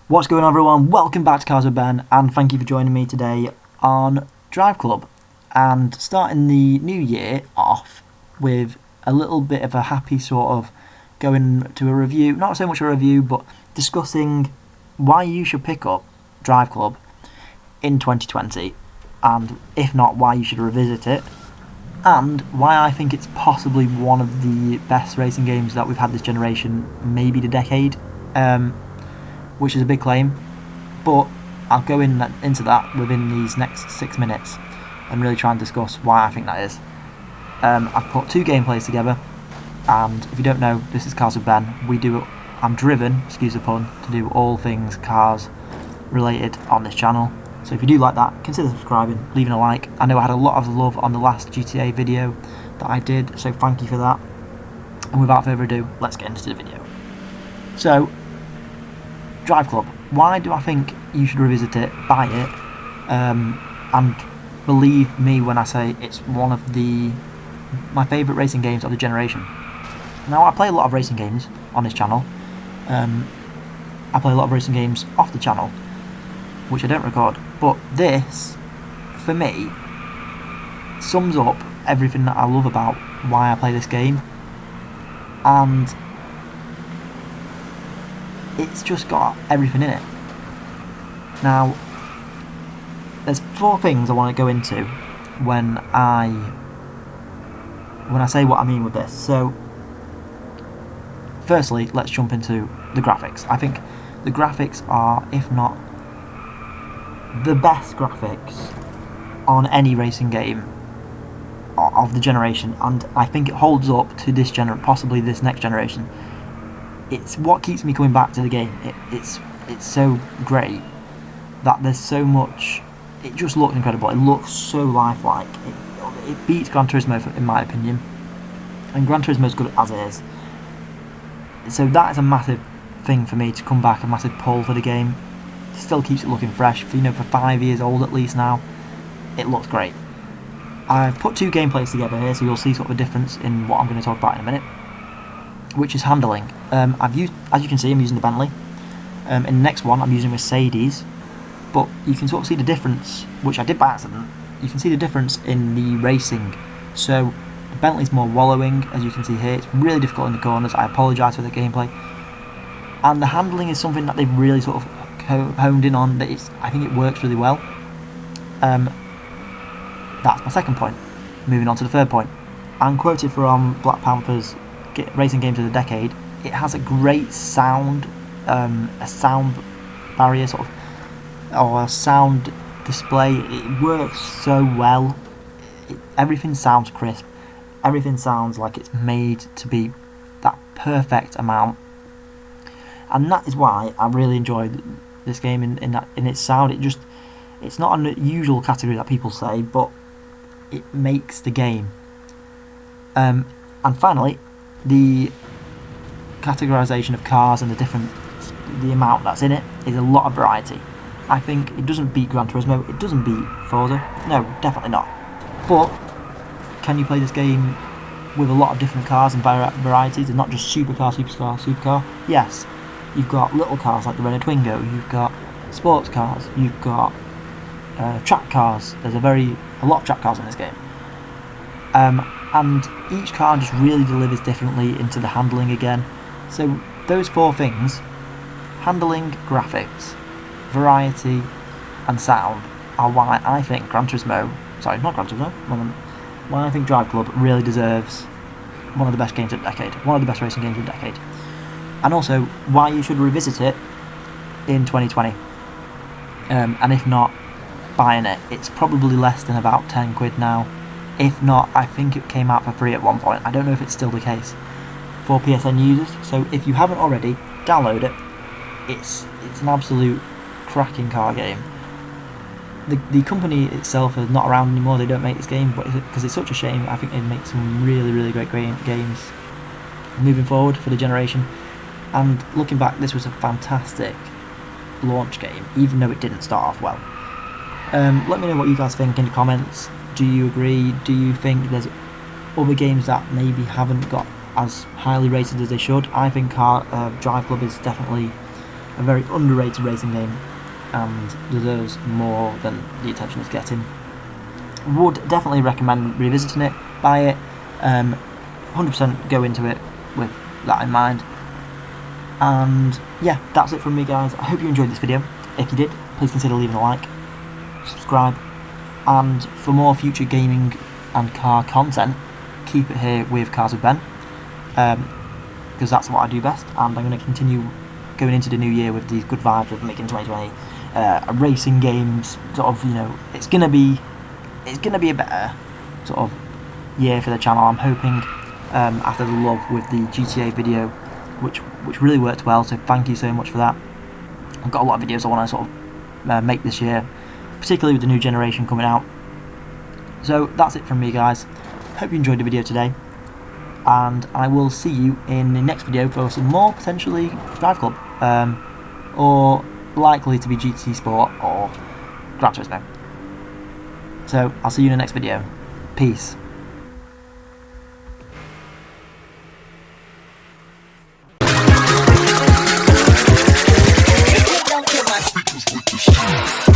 What's going on, everyone? Welcome back to Cars with Ben, and thank you for joining me today on Driveclub. And starting the new year off with a little bit of a happy sort of going to a review, not so much a review, but discussing why you should pick up Driveclub in 2020, and if not, why you should revisit it, and why I think it's possibly one of the best racing games that we've had this generation, maybe the decade. Which is a big claim, but I'll go into that within these next 6 minutes and really try and discuss why I think that is. I've put two gameplays together, and if you don't know, this is Cars with Ben. I'm driven, excuse the pun, to do all things cars related on this channel. So if you do like that, consider subscribing, leaving a like. I know I had a lot of love on the last GTA video that I did, so thank you for that. And without further ado, let's get into the video. So, Driveclub. Why do I think you should revisit it, buy it, and believe me when I say it's one of my favourite racing games of the generation. Now, I play a lot of racing games on this channel. I play a lot of racing games off the channel, which I don't record, but this, for me, sums up everything that I love about why I play this game, and it's just got everything in it. Now, there's four things I want to go into when I say what I mean with this. So, firstly, let's jump into the graphics. I think the graphics are, if not the best graphics on any racing game of the generation, and I think it holds up to this possibly this next generation. It's what keeps me coming back to the game. It's so great that there's so much. It just looks incredible. It looks so lifelike. It beats Gran Turismo in my opinion, and Gran Turismo is good as it is. So that is a massive thing for me to come back, a massive pull for the game. It still keeps it looking fresh. For 5 years old at least now, it looks great. I've put two gameplays together here, so you'll see sort of a difference in what I'm going to talk about in a minute, which is handling. As you can see, I'm using the Bentley. In the next one, I'm using Mercedes, but you can sort of see the difference, which I did by accident. You can see the difference in the racing. So the Bentley's more wallowing, as you can see here. It's really difficult in the corners. I apologise for the gameplay. And the handling is something that they've really sort of honed in on. I think it works really well. That's my second point. Moving on to the third point. I'm quoted from Black Panther's Racing Games of the Decade. It has a great sound, a sound barrier sort of, or a sound display. It works so well. Everything sounds crisp. Everything sounds like it's made to be that perfect amount, and that is why I really enjoyed this game in its sound. It's not a usual category that people say, but it makes the game. And finally, the categorization of cars and the amount that's in it is a lot of variety. I think it doesn't beat Gran Turismo, it doesn't beat Forza, no, definitely not. But can you play this game with a lot of different cars and varieties, and not just supercar? Yes. You've got little cars like the Renault Twingo, you've got sports cars, you've got track cars. There's a lot of track cars in this game. And each car just really delivers differently into the handling again. So those four things, handling, graphics, variety and sound, are why I think why I think Driveclub really deserves one of the best games of the decade, one of the best racing games of the decade. And also why you should revisit it in 2020. And if not, buying it. It's probably less than about 10 quid now. If not, I think it came out for free at one point. I don't know if it's still the case for PSN users. So if you haven't already, download it. It's an absolute cracking car game. The company itself is not around anymore. They don't make this game, but because it's such a shame. I think they'd make some really, really great games moving forward for the generation. And looking back, this was a fantastic launch game, even though it didn't start off well. Let me know what you guys think in the comments. Do you agree? Do you think there's other games that maybe haven't got as highly rated as they should? I think Driveclub is definitely a very underrated racing game and deserves more than the attention it's getting. Would definitely recommend revisiting it, buy it, 100% go into it with that in mind. And yeah, that's it from me, guys. I hope you enjoyed this video. If you did, please consider leaving a like, subscribe, and for more future gaming and car content, keep it here with Cars with Ben, because that's what I do best, and I'm going to continue going into the new year with these good vibes of making 2020 a racing games sort of, it's going to be a better sort of year for the channel. I'm hoping, after the love with the GTA video, which really worked well, so thank you so much for that. I've got a lot of videos I want to sort of make this year, particularly with the new generation coming out. So that's it from me, guys. Hope you enjoyed the video today, and I will see you in the next video for some more, potentially, Driveclub, or likely to be GT Sport or Gran Turismo. So I'll see you in the next video. Peace. With the